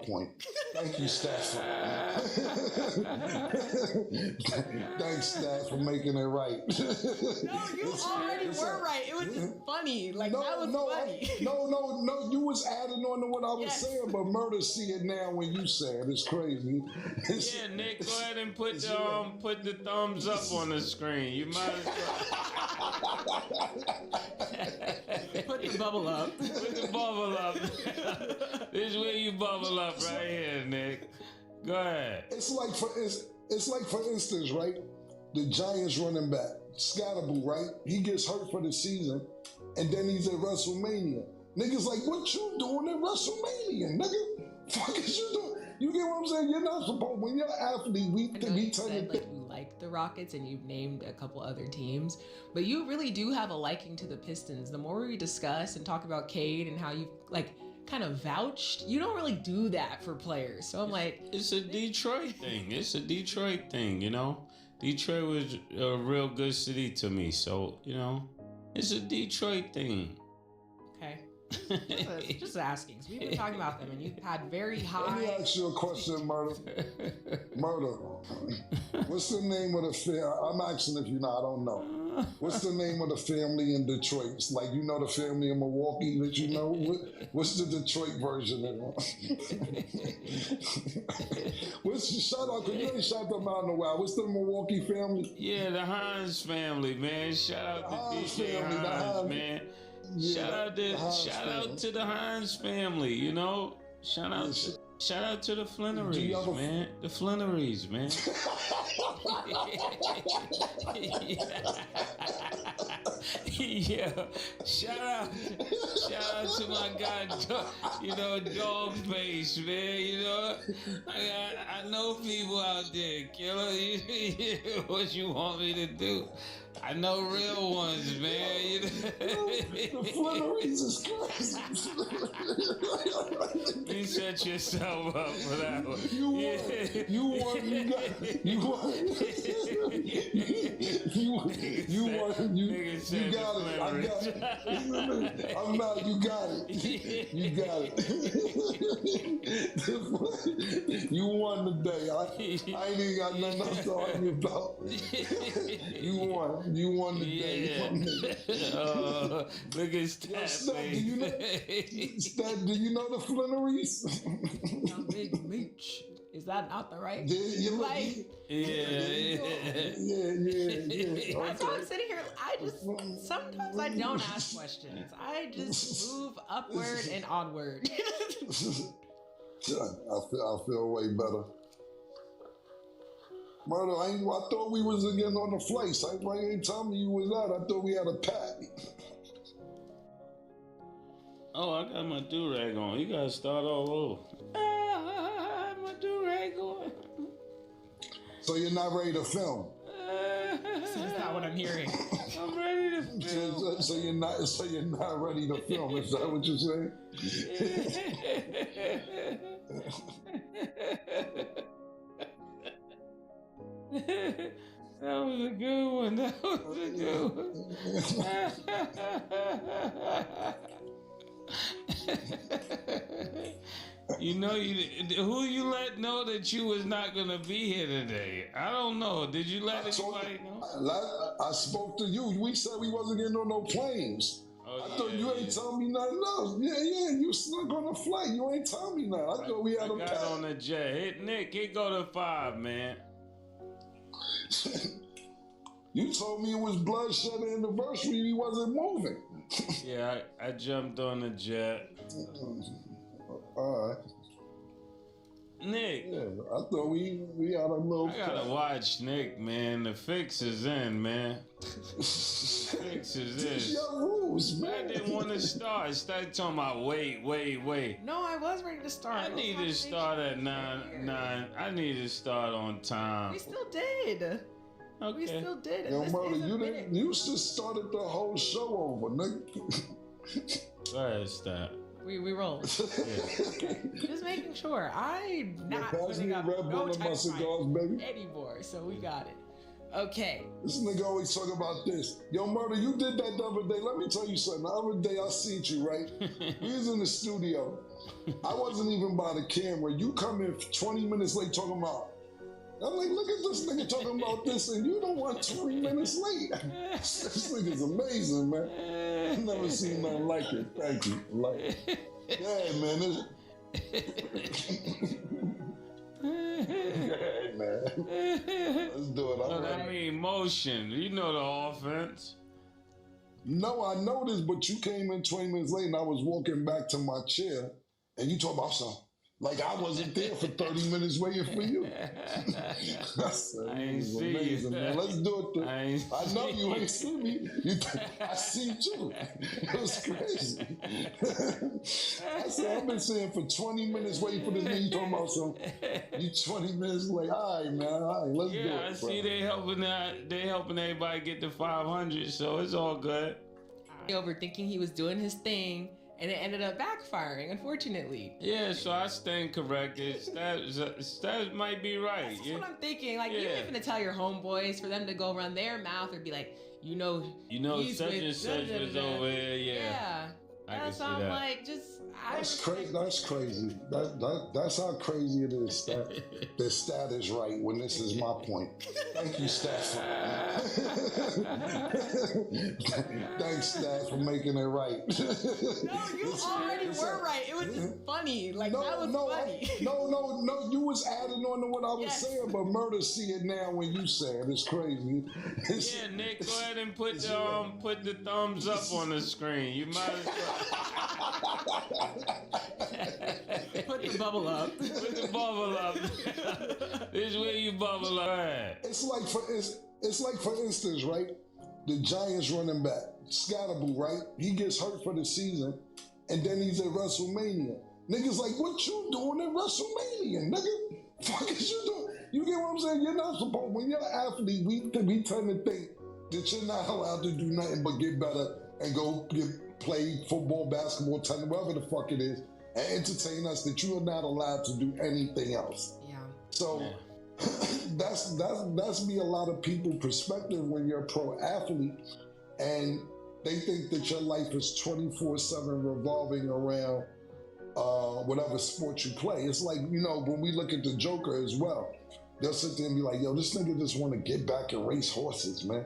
point. Thank you, Stafford. Thanks, Staff, for making it right. No, you already were right. It was just funny. Like, that was funny. No. You was adding on to what I was saying, but Murder see it now when you say it. It's crazy. Yeah, Nick, go ahead and put the thumbs up on the screen. You might as well. Put the bubble up. Put the bubble up. This is where you bubble up right here, Nick. Go ahead. It's like for instance, right? The Giants running back, Scatterable, right? He gets hurt for the season, and then he's at WrestleMania. Niggas like, what you doing at WrestleMania, nigga? Fuck is you doing? You get what I'm saying? You're not supposed, when you're an athlete, we said, like, you like the Rockets and you've named a couple other teams, but you really do have a liking to the Pistons. The more we discuss and talk about Cade and how you've, like, kind of vouched, you don't really do that for players. So I'm like, it's a Detroit thing. It's a Detroit thing, you know? Detroit was a real good city to me, so, you know, it's a Detroit thing. Okay. Just asking, because we've been talking about them and you've had very high. Let me ask you a question, Murder. Murder. What's the name of the family? I'm asking if you know, I don't know. What's the name of the family in Detroit? It's like, you know the family in Milwaukee that you know? What's the Detroit version of it? Shout out, because you ain't shout them out in a while. What's the Milwaukee family? Yeah, the Hines family, man. Shout out to DJ Hines, man. Yeah, shout out to the Hines family, you know. Shout out to the Flannerys, man. The Flannerys, man. Yeah. Shout out to my guy, you know, Dog Face, man. You know, I know people out there, killer. What you want me to do? I know real ones, man. You know? The Flannerys is crazy. You set yourself up for that one. You got it. I'm not. You got it. You got it. You won today. I ain't even got nothing else to argue about. You won today. Yeah. Look at Stat. Do you know the Flannerys? Big Mooch. Is that not the right? Yeah. That's why I'm sitting here. Sometimes I don't ask questions. I just move upward and onward. I feel way better. Murder, I thought we was again on the flights. Why you ain't telling me you was out? I thought we had a pack. Oh, I got my do-rag on. You gotta start all over. My do-rag on. So you're not ready to film? This is not what I'm hearing. I'm ready to film. So you're not ready to film? Is that what you're saying? That was a good one. You know, who you let know that you was not gonna be here today? I don't know. Did you let anybody know? I spoke to you. We said we wasn't getting on no planes. I thought you ain't telling me nothing else. Yeah, you snuck on the flight. You ain't telling me nothing. I thought we had a got pack. on the jet. Hit Nick. He go to 5, man. You told me it was bloodshed anniversary. He wasn't moving. Yeah, I jumped on the jet. All right. Nick. Yeah, I thought we had a little. I gotta watch Nick, man. The fix is in, man. Fix is in. Your rules, man. I didn't want to start. Started talking about wait. No, I was ready to start. I need to start at 9. I need to start on time. We still did. Okay. We still did it. Yo, Murder, you just started the whole show over, nigga. Go ahead, stop. We rolled. Just making sure. I'm not putting up no time cigars, baby. anymore, so we got it. Okay. This nigga always talk about this. Yo, Murder, you did that the other day. Let me tell you something. The other day I seen you, right? We was in the studio. I wasn't even by the camera. You come in 20 minutes late talking about, I'm like, look at this nigga talking about this, and you don't want 20 minutes late. This nigga's amazing, man. I've never seen nothing like it. Thank you. Like, yeah, man. Hey, man. Let's do it. I'm ready. I mean, motion. You know the offense. No, I noticed, but you came in 20 minutes late, and I was walking back to my chair, and you talking about something. Like I wasn't there for 30 minutes waiting for you. I ain't see amazing, you. Man. Let's do it. I know you ain't see me. I see you. It was crazy. I said, I've been sitting for 20 minutes waiting for this nigga. You talking about something? You 20 minutes late. All right, man. All right, let's do it. Yeah, I see they helping everybody get to 500, so it's all good. Overthinking he was doing his thing. And it ended up backfiring, unfortunately. Yeah, so I stand corrected. Stats might be right. That's what I'm thinking. Like, you ain't gonna tell your homeboys for them to go run their mouth or be like, you know, such and such was over here. Yeah. That's how I'm like, That's crazy. That's crazy. That's how crazy it is. That the stat is right when this is my point. Thank you, Stat. Thanks, Stat, for making it right. No, you already were right. It was just funny. Like, that was funny. No. You was adding on to what I was saying, but Murder see it now when you say it. It's crazy. Yeah, Nick, go ahead and put the thumbs up on the screen. You might as well. Put the bubble up. Put the bubble up. This is where you bubble up. It's like for instance, right? The Giants running back, Scottable, right? He gets hurt for the season, and then he's at WrestleMania. Niggas like, what you doing at WrestleMania, nigga? Fuck is you doing? You get what I'm saying? You're not supposed. When you're an athlete, we tend to think that you're not allowed to do nothing but get better and go play football, basketball, tennis, whatever the fuck it is, and entertain us, that you are not allowed to do anything else. Yeah. So that's be a lot of people's perspective when you're a pro athlete, and they think that your life is 24/7 revolving around whatever sport you play. It's like, you know, when we look at the Joker as well, they'll sit there and be like, yo, this nigga just want to get back and race horses, man.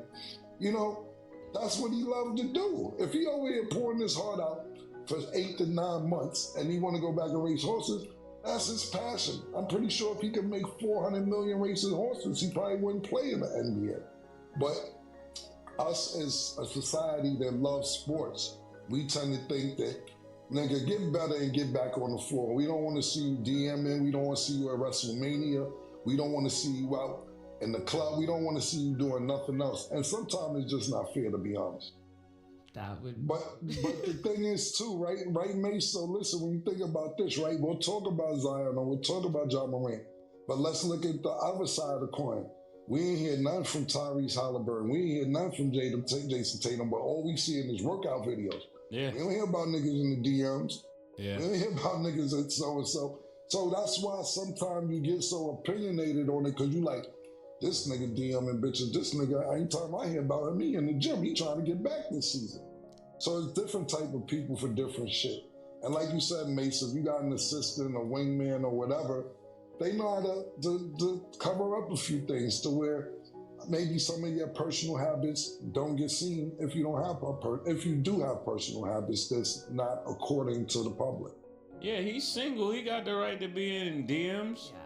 You know, that's what he loved to do. If he over here pouring his heart out for 8 to 9 months and he want to go back and race horses, that's his passion. I'm pretty sure if he could make 400 million racing horses, he probably wouldn't play in the NBA. But us as a society that loves sports, we tend to think that, nigga, get better and get back on the floor. We don't want to see you DMing. We don't want to see you at WrestleMania. We don't want to see you out in the club. We don't want to see you doing nothing else. And sometimes it's just not fair, to be honest. That would. But the thing is too, right, Mace? So listen, when you think about this, right, we'll talk about Zion and we'll talk about John Morant. But let's look at the other side of the coin. We ain't hear nothing from Tyrese Halliburton. We ain't hear nothing from Jason Tatum, but all we see in is workout videos. Yeah. We don't hear about niggas in the DMs. Yeah. We don't hear about niggas at so-and-so. So that's why sometimes you get so opinionated on it, because you like, this nigga DMing bitches, this nigga, ain't time I hear about me in the gym, he trying to get back this season. So it's different type of people for different shit. And like you said, Mace, if you got an assistant, a wingman or whatever, they know how to cover up a few things to where maybe some of your personal habits don't get seen if you don't have if you do have personal habits that's not according to the public. Yeah, he's single. He got the right to be in DMs. Yeah.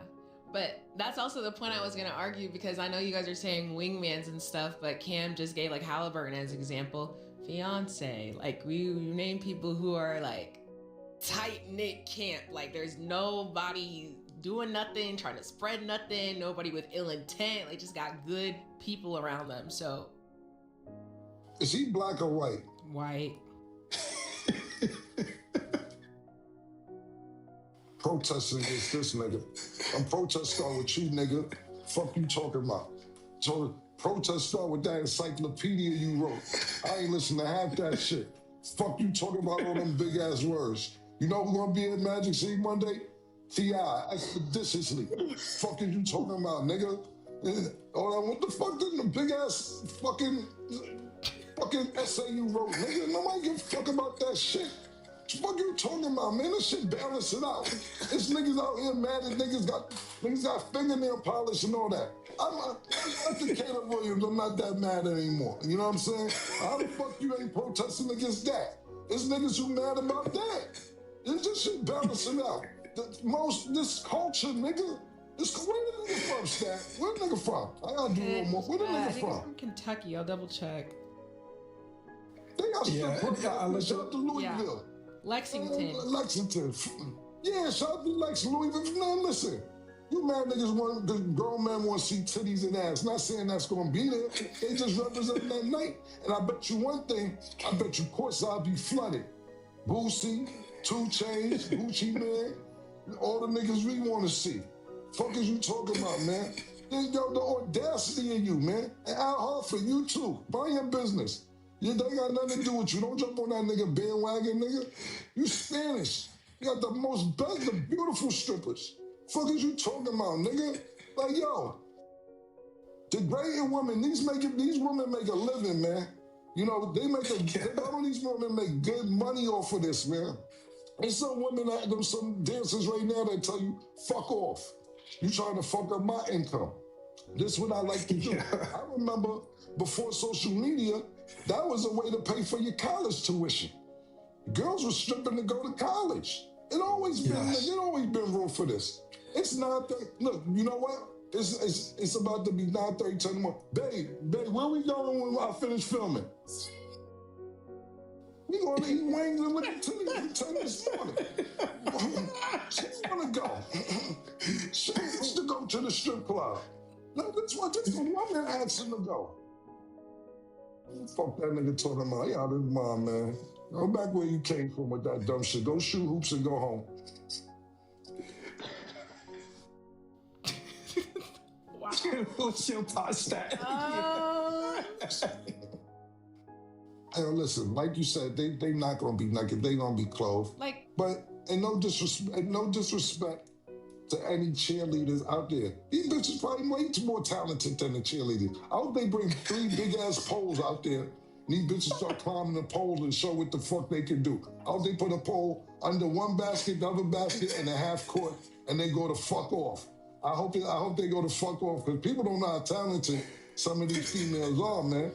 But that's also the point I was going to argue, because I know you guys are saying wingmans and stuff, but Cam just gave like Halliburton as an example. Fiance. Like, we name people who are like tight-knit camp. Like, there's nobody doing nothing, trying to spread nothing, nobody with ill intent. Like, just got good people around them. So, is he black or white? White. Protesting against this nigga. I'm protesting with you, nigga. Fuck you talking about? So protest start with that encyclopedia you wrote. I ain't listen to half that shit. Fuck you talking about all them big ass words. You know who's gonna be at Magic City Monday? T.I. expeditiously. Fuck is you talking about, nigga? Or what the fuck did the big ass fucking essay you wrote, nigga? Nobody give a fuck about that shit. What the fuck you talking about, man? This shit balance it out. This niggas out here mad at niggas got fingernail polish and all that. I'm after Caleb Williams, I'm not that mad anymore. You know what I'm saying? How the fuck you ain't protesting against that? It's niggas who mad about that. This shit balance it out. This culture, nigga. Where the nigga from, Stat? Where the nigga from? I gotta do one more. Where the nigga from? From Kentucky. I'll double check. They got shout out to Louisville. Yeah. Lexington. Lexington. Yeah, shout out to Louisville. Man, listen. You mad niggas want, the grown men want to see titties and ass. Not saying that's going to be there. They just represent that night. And I bet you one thing, I bet you courtside be flooded. Boosie, 2 Chainz, Gucci Man, all the niggas we want to see. Fuck is you talking about, man? Yo, the audacity of you, man. And Al Hartford, you too. Mind your business. They got nothing to do with you. Don't jump on that nigga bandwagon, nigga. You Spanish. You got the beautiful strippers. Fuck is you talking about, nigga? Like, yo, degrading women, these women make a living, man. You know, all these women make good money off of this, man. There's some women, some dancers right now that tell you, fuck off. You trying to fuck up my income. This is what I like to do. I remember before social media, that was a way to pay for your college tuition. Girls were stripping to go to college. It always been room for this. It's not that. Look, you know what? It's about to be 9:30, 10 more. Babe, where we going when I finish filming? We gonna eat wings and look at TV 10 this morning. She wanna go. She wants to go to the strip club. No, this woman asked him to go. Fuck that nigga talking about. Yeah, this mom, man. Go back where you came from with that dumb shit. Go shoot hoops and go home. Wow. She'll toss that. Hey, listen, like you said, they not gonna be naked. They gonna be clothed. But no disrespect to any cheerleaders out there. These bitches probably way more talented than the cheerleaders. I hope they bring 3 big ass poles out there. These bitches start climbing the poles and show what the fuck they can do. I hope they put a pole under one basket, the other basket, and a half court, and they go to fuck off. I hope they go to fuck off, because people don't know how talented some of these females are, man.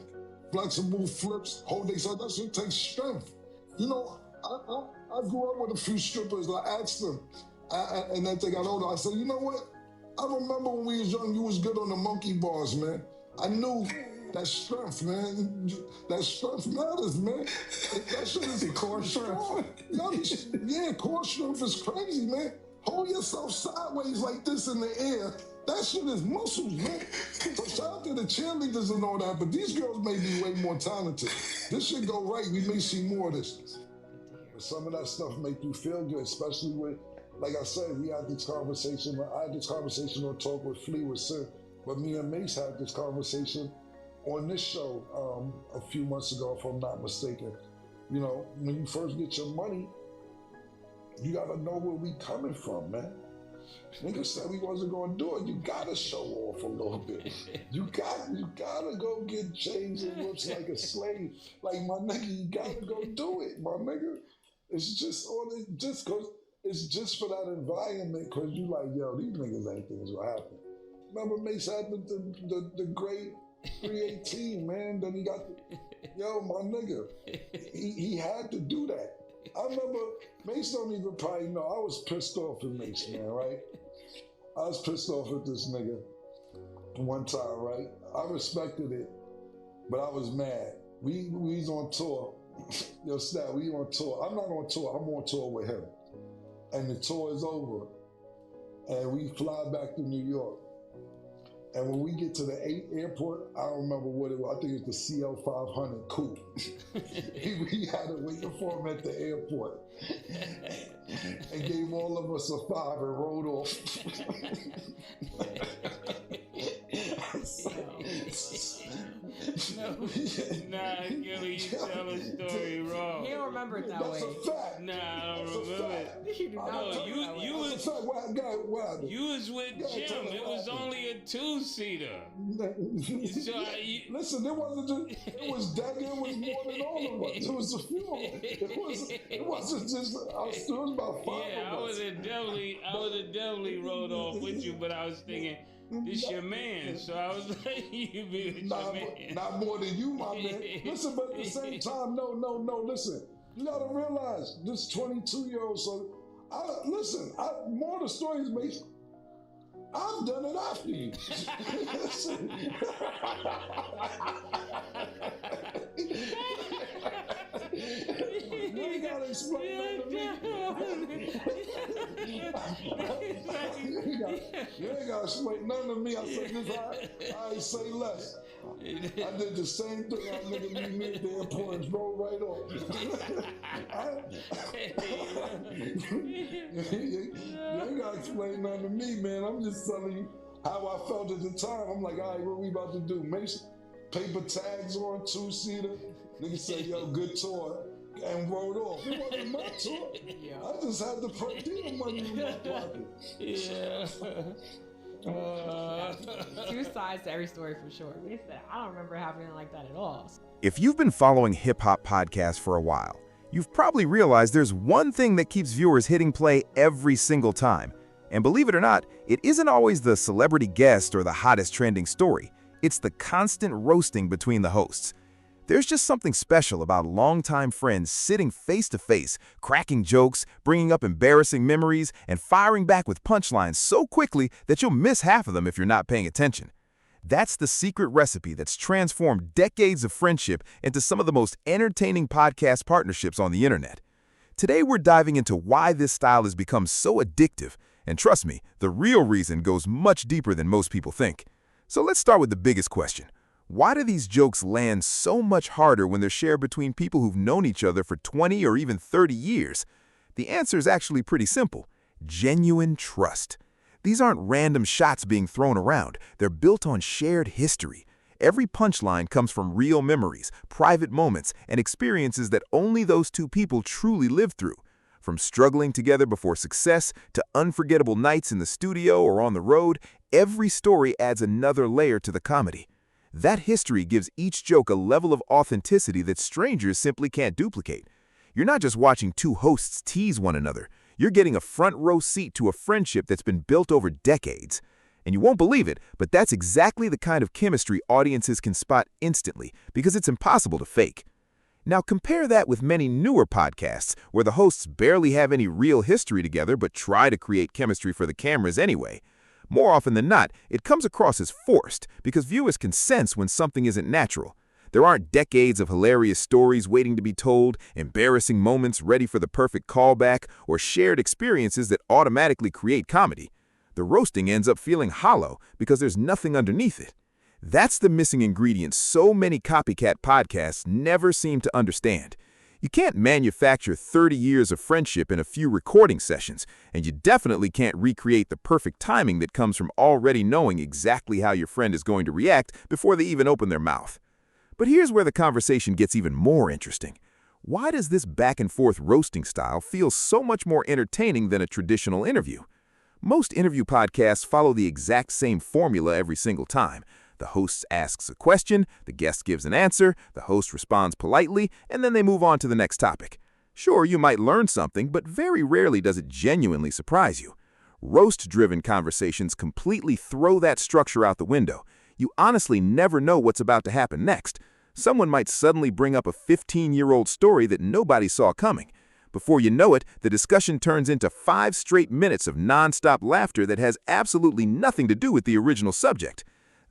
Flexible flips, hold themselves. That shit takes strength. You know, I grew up with a few strippers. I asked them, and as they got older, I said, you know what? I remember when we was young, you was good on the monkey bars, man. I knew that strength, man. That strength matters, man. That shit is core strength. Yeah, core strength is crazy, man. Hold yourself sideways like this in the air. That shit is muscles, man. So shout out to the cheerleaders and all that, but these girls may be way more talented. This should go right. We may see more of this. But some of that stuff make you feel good, especially with, like I said, we had this conversation. I had this conversation on Talk with Flea with Sid, but me and Mace had this conversation on this show a few months ago, if I'm not mistaken. You know, when you first get your money, you gotta know where we coming from, man. Niggas said we wasn't gonna do it. You gotta show off a little bit. You gotta go get chains and whips like a slave. Like, my nigga, you gotta go do it, my nigga. It's just for that environment, cause you like, yo, these niggas ain't things will happen. Remember Mace had the great 318, man. Then he got my nigga. He had to do that. I remember, Mace don't even probably know, I was pissed off at Mace, man, right? I was pissed off at this nigga one time, right? I respected it, but I was mad. We was on tour. Yo, Stat, we on tour. I'm not on tour, I'm on tour with him. And the tour is over. And we fly back to New York. And when we get to the airport, I don't remember what it was. I think it's the CL500 coupe. We had it waiting for him at the airport. And gave all of us a 5 and rode off. Nah, Gilly, you tell a story wrong. He don't remember it that That's way. a fact. Nah, I That's don't a remember fact. it. You do not No, remember you that way. you That's was a fact. What happened? you was with Yeah, Jim. tell me It what was happened. only a 2-seater. So Listen, it wasn't just, it was Dagger, it was more than all of us. It was a few of us. It wasn't just us. It was about 5 yeah, of I us. would have definitely rode off with you, but I was thinking, this your man. So I was like, you be with your man. Not more than you, my man. Listen, but at the same time, no, listen. You gotta realize, this 22-year-old, so, more of the stories, mate, I've done it after you. You ain't gotta explain that to me. You ain't gotta explain nothing to me. I said this, I ain't say less. I did the same thing. I nigga meet me at the airport and roll right off. You ain't gotta explain nothing to me, man. I'm just telling you how I felt at the time. I'm like, all right, what we about to do? Make paper tags on, 2-seater. Nigga said, yo, good tour. And rode off. It wasn't my tour. Yeah. I just had the per diem money in my pocket. Yeah. Two sides to every story for sure. But he said, I don't remember having it like that at all. If you've been following hip-hop podcasts for a while, you've probably realized there's one thing that keeps viewers hitting play every single time. And believe it or not, it isn't always the celebrity guest or the hottest trending story. It's the constant roasting between the hosts. There's just something special about longtime friends sitting face-to-face, cracking jokes, bringing up embarrassing memories, and firing back with punchlines so quickly that you'll miss half of them if you're not paying attention. That's the secret recipe that's transformed decades of friendship into some of the most entertaining podcast partnerships on the internet. Today, we're diving into why this style has become so addictive, and trust me, the real reason goes much deeper than most people think. So let's start with the biggest question. Why do these jokes land so much harder when they're shared between people who've known each other for 20 or even 30 years? The answer is actually pretty simple: genuine trust. These aren't random shots being thrown around. They're built on shared history. Every punchline comes from real memories, private moments, and experiences that only those two people truly lived through. From struggling together before success to unforgettable nights in the studio or on the road, every story adds another layer to the comedy. That history gives each joke a level of authenticity that strangers simply can't duplicate. You're not just watching two hosts tease one another. You're getting a front-row seat to a friendship that's been built over decades. And you won't believe it, but that's exactly the kind of chemistry audiences can spot instantly because it's impossible to fake. Now compare that with many newer podcasts where the hosts barely have any real history together but try to create chemistry for the cameras anyway. More often than not, it comes across as forced because viewers can sense when something isn't natural. There aren't decades of hilarious stories waiting to be told, embarrassing moments ready for the perfect callback, or shared experiences that automatically create comedy. The roasting ends up feeling hollow because there's nothing underneath it. That's the missing ingredient so many copycat podcasts never seem to understand. You can't manufacture 30 years of friendship in a few recording sessions, and you definitely can't recreate the perfect timing that comes from already knowing exactly how your friend is going to react before they even open their mouth. But here's where the conversation gets even more interesting. Why does this back-and-forth roasting style feel so much more entertaining than a traditional interview? Most interview podcasts follow the exact same formula every single time. The host asks a question, the guest gives an answer, the host responds politely, and then they move on to the next topic. Sure, you might learn something, but very rarely does it genuinely surprise you. Roast-driven conversations completely throw that structure out the window. You honestly never know what's about to happen next. Someone might suddenly bring up a 15-year-old story that nobody saw coming. Before you know it, the discussion turns into 5 straight minutes of non-stop laughter that has absolutely nothing to do with the original subject.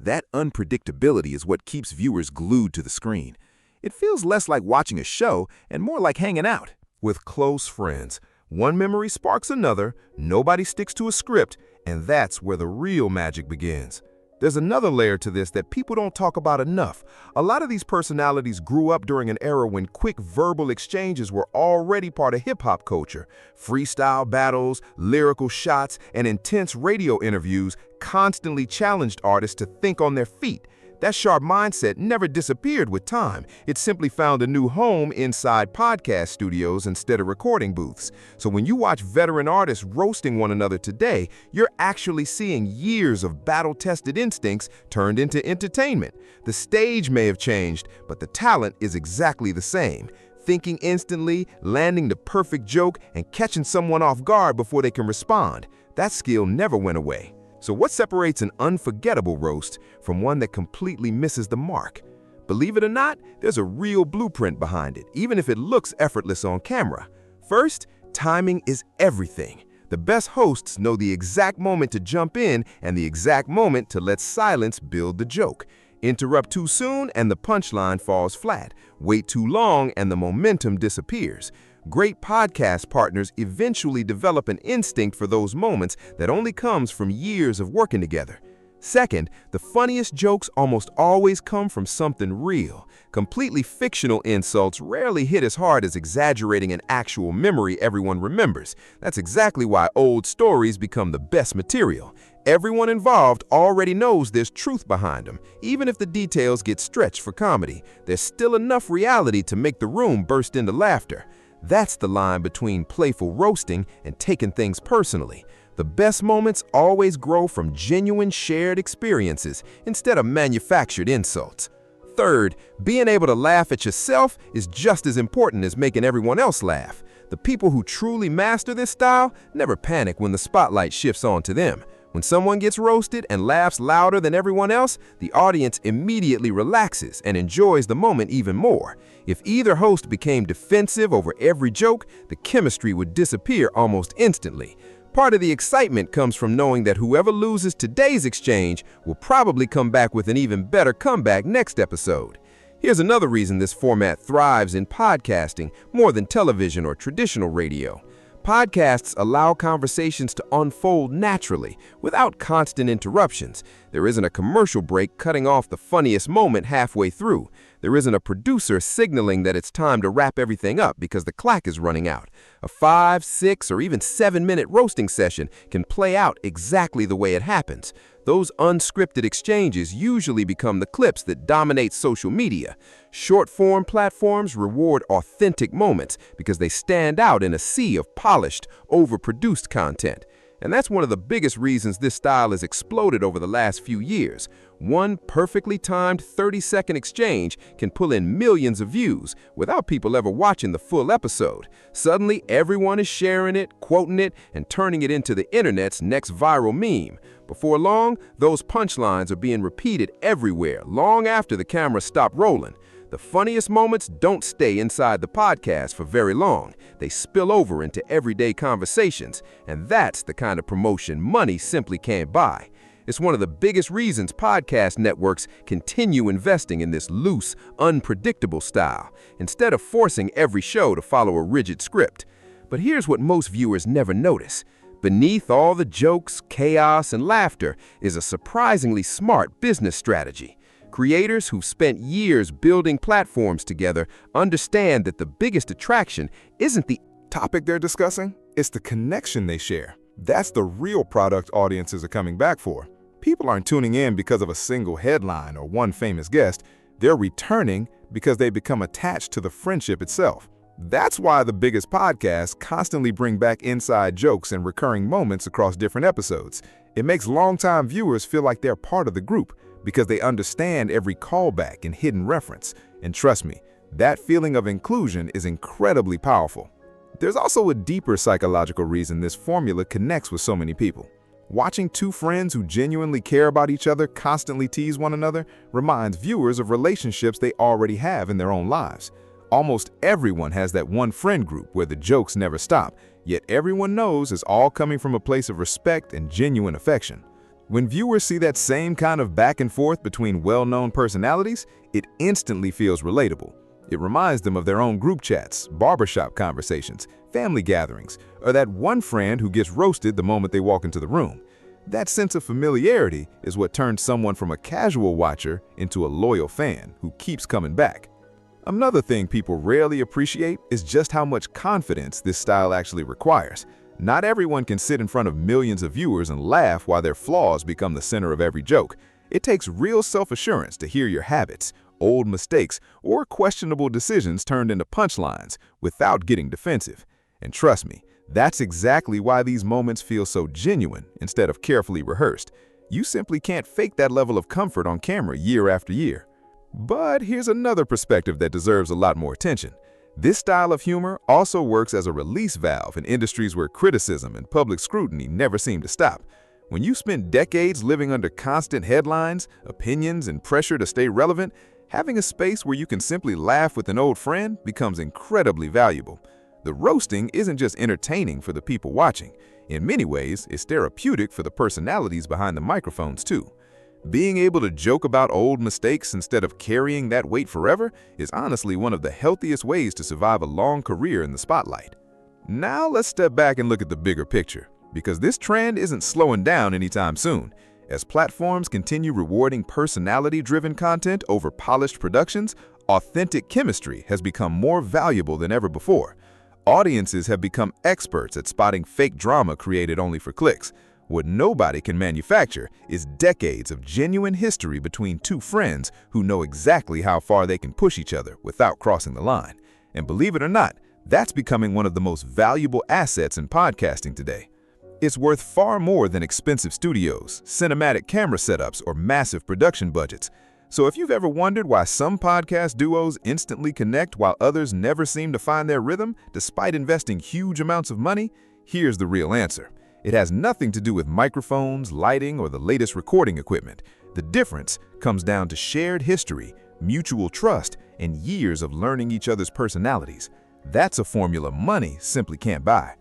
That unpredictability is what keeps viewers glued to the screen. It feels less like watching a show and more like hanging out with close friends. One memory sparks another, nobody sticks to a script, and that's where the real magic begins. There's another layer to this that people don't talk about enough. A lot of these personalities grew up during an era when quick verbal exchanges were already part of hip-hop culture. Freestyle battles, lyrical shots, and intense radio interviews constantly challenged artists to think on their feet. That sharp mindset never disappeared with time. It simply found a new home inside podcast studios instead of recording booths. So when you watch veteran artists roasting one another today, you're actually seeing years of battle-tested instincts turned into entertainment. The stage may have changed, but the talent is exactly the same. Thinking instantly, landing the perfect joke, and catching someone off guard before they can respond. That skill never went away. So what separates an unforgettable roast from one that completely misses the mark? Believe it or not, there's a real blueprint behind it, even if it looks effortless on camera. First, timing is everything. The best hosts know the exact moment to jump in and the exact moment to let silence build the joke. Interrupt too soon and the punchline falls flat. Wait too long and the momentum disappears. Great podcast partners eventually develop an instinct for those moments that only comes from years of working together. Second, the funniest jokes almost always come from something real. Completely fictional insults rarely hit as hard as exaggerating an actual memory everyone remembers. That's exactly why old stories become the best material. Everyone involved already knows there's truth behind them. Even if the details get stretched for comedy, there's still enough reality to make the room burst into laughter. That's the line between playful roasting and taking things personally. The best moments always grow from genuine shared experiences instead of manufactured insults. Third, being able to laugh at yourself is just as important as making everyone else laugh. The people who truly master this style never panic when the spotlight shifts onto them. When someone gets roasted and laughs louder than everyone else, the audience immediately relaxes and enjoys the moment even more. If either host became defensive over every joke, the chemistry would disappear almost instantly. Part of the excitement comes from knowing that whoever loses today's exchange will probably come back with an even better comeback next episode. Here's another reason this format thrives in podcasting more than television or traditional radio. Podcasts allow conversations to unfold naturally, without constant interruptions. There isn't a commercial break cutting off the funniest moment halfway through. There isn't a producer signaling that it's time to wrap everything up because the clock is running out. A 5, 6, or even 7-minute roasting session can play out exactly the way it happens. Those unscripted exchanges usually become the clips that dominate social media. Short-form platforms reward authentic moments because they stand out in a sea of polished, overproduced content. And that's one of the biggest reasons this style has exploded over the last few years. One perfectly timed 30-second exchange can pull in millions of views without people ever watching the full episode. Suddenly, everyone is sharing it, quoting it, and turning it into the internet's next viral meme. Before long, those punchlines are being repeated everywhere, long after the camera stopped rolling. The funniest moments don't stay inside the podcast for very long. They spill over into everyday conversations, and that's the kind of promotion money simply can't buy. It's one of the biggest reasons podcast networks continue investing in this loose, unpredictable style, instead of forcing every show to follow a rigid script. But here's what most viewers never notice. Beneath all the jokes, chaos, and laughter is a surprisingly smart business strategy. Creators who've spent years building platforms together understand that the biggest attraction isn't the topic they're discussing, it's the connection they share. That's the real product audiences are coming back for. People aren't tuning in because of a single headline or one famous guest. They're returning because they become attached to the friendship itself. That's why the biggest podcasts constantly bring back inside jokes and recurring moments across different episodes. It makes longtime viewers feel like they're part of the group because they understand every callback and hidden reference. And trust me, that feeling of inclusion is incredibly powerful. There's also a deeper psychological reason this formula connects with so many people. Watching two friends who genuinely care about each other constantly tease one another reminds viewers of relationships they already have in their own lives. Almost everyone has that one friend group where the jokes never stop, yet everyone knows it's all coming from a place of respect and genuine affection. When viewers see that same kind of back and forth between well-known personalities, it instantly feels relatable. It reminds them of their own group chats, barbershop conversations, family gatherings, or that one friend who gets roasted the moment they walk into the room. That sense of familiarity is what turns someone from a casual watcher into a loyal fan who keeps coming back. Another thing people rarely appreciate is just how much confidence this style actually requires. Not everyone can sit in front of millions of viewers and laugh while their flaws become the center of every joke. It takes real self-assurance to hear your habits, old mistakes, or questionable decisions turned into punchlines without getting defensive. And trust me, that's exactly why these moments feel so genuine instead of carefully rehearsed. You simply can't fake that level of comfort on camera year after year. But here's another perspective that deserves a lot more attention. This style of humor also works as a release valve in industries where criticism and public scrutiny never seem to stop. When you spend decades living under constant headlines, opinions, and pressure to stay relevant, having a space where you can simply laugh with an old friend becomes incredibly valuable. The roasting isn't just entertaining for the people watching. In many ways, it's therapeutic for the personalities behind the microphones too. Being able to joke about old mistakes instead of carrying that weight forever is honestly one of the healthiest ways to survive a long career in the spotlight. Now let's step back and look at the bigger picture, because this trend isn't slowing down anytime soon. As platforms continue rewarding personality-driven content over polished productions, authentic chemistry has become more valuable than ever before. Audiences have become experts at spotting fake drama created only for clicks. What nobody can manufacture is decades of genuine history between two friends who know exactly how far they can push each other without crossing the line. And believe it or not, that's becoming one of the most valuable assets in podcasting today. It's worth far more than expensive studios, cinematic camera setups, or massive production budgets. So if you've ever wondered why some podcast duos instantly connect while others never seem to find their rhythm despite investing huge amounts of money, here's the real answer. It has nothing to do with microphones, lighting, or the latest recording equipment. The difference comes down to shared history, mutual trust, and years of learning each other's personalities. That's a formula money simply can't buy.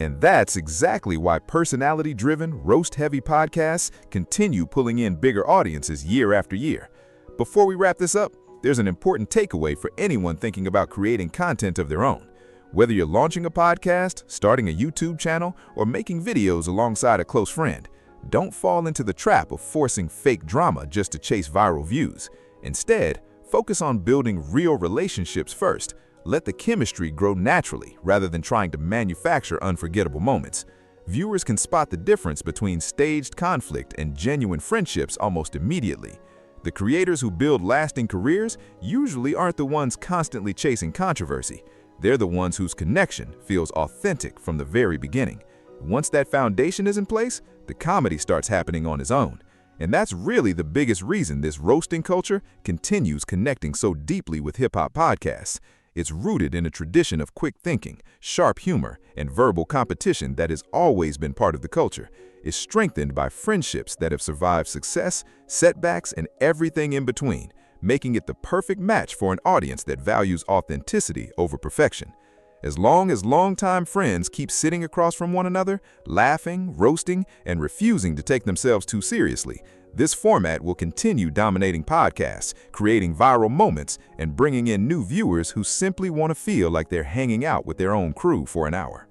And that's exactly why personality-driven, roast-heavy podcasts continue pulling in bigger audiences year after year. Before we wrap this up, there's an important takeaway for anyone thinking about creating content of their own. Whether you're launching a podcast, starting a YouTube channel, or making videos alongside a close friend, don't fall into the trap of forcing fake drama just to chase viral views. Instead, focus on building real relationships first. Let the chemistry grow naturally rather than trying to manufacture unforgettable moments. Viewers can spot the difference between staged conflict and genuine friendships almost immediately. The creators who build lasting careers usually aren't the ones constantly chasing controversy. They're the ones whose connection feels authentic from the very beginning. Once that foundation is in place, the comedy starts happening on its own. And that's really the biggest reason this roasting culture continues connecting so deeply with hip-hop podcasts. It's rooted in a tradition of quick thinking, sharp humor, and verbal competition that has always been part of the culture. It's strengthened by friendships that have survived success, setbacks, and everything in between, making it the perfect match for an audience that values authenticity over perfection. As long as longtime friends keep sitting across from one another, laughing, roasting, and refusing to take themselves too seriously, this format will continue dominating podcasts, creating viral moments, and bringing in new viewers who simply want to feel like they're hanging out with their own crew for an hour.